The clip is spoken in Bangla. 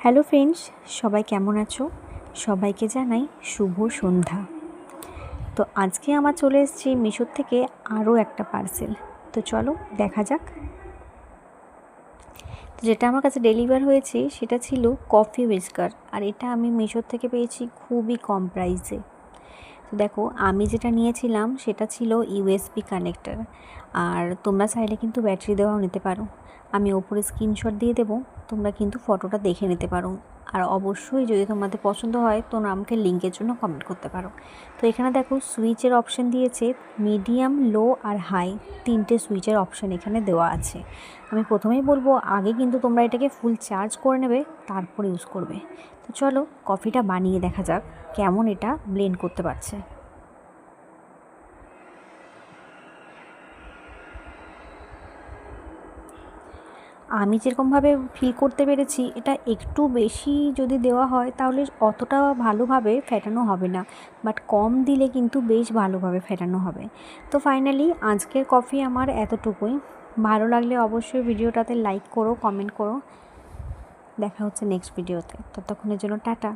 হ্যালো ফ্রেন্ডস, সবাই কেমন আছো? সবাইকে জানাই শুভ সন্ধ্যা। তো আজকে আমার চলে এসেছি মিশোর থেকে আরও একটা পার্সেল। তো চলো দেখা যাক। তো যেটা আমার কাছে ডেলিভার হয়েছে সেটা ছিল কফি হুইস্কার, আর এটা আমি মিশোর থেকে পেয়েছি খুবই কম প্রাইসে। তো দেখো, আমি যেটা নিয়েছিলাম সেটা ছিল ইউএসবি কানেক্টর, আর তোমরা চাইলে কিন্তু ব্যাটারি দেওয়াও নিতে পারো। আমি ওপরে স্ক্রিনশট দিয়ে দেবো, তোমরা কিন্তু ফটোটা দেখে নিতে পারো। আর অবশ্যই যদি তোমাদের পছন্দ হয় তোমরা আমাকে লিঙ্কের জন্য কমেন্ট করতে পারো। তো এখানে দেখো সুইচের অপশান দিয়েছে, মিডিয়াম, লো আর হাই, তিনটে সুইচের অপশান এখানে দেওয়া আছে। আমি প্রথমেই বলবো আগে কিন্তু তোমরা এটাকে ফুল চার্জ করে নেবে, তারপর ইউজ করবে। তো চলো কফিটা বানিয়ে দেখা যাক কেমন এটা ব্লেন্ড করতে পারছে। আমি যেরকমভাবে ফিল করতে পেরেছি, এটা একটু বেশি যদি দেওয়া হয় তাহলে অতটা ভালোভাবে ফেটানো হবে না, বাট কম দিলে কিন্তু বেশ ভালোভাবে ফেটানো হবে। তো ফাইনালি আজকের কফি আমার এতটুকুই। ভালো লাগলে অবশ্যই ভিডিওটাতে লাইক করো, কমেন্ট করো। দেখা হচ্ছে নেক্সট ভিডিওতে, ততক্ষণের জন্য টাটা।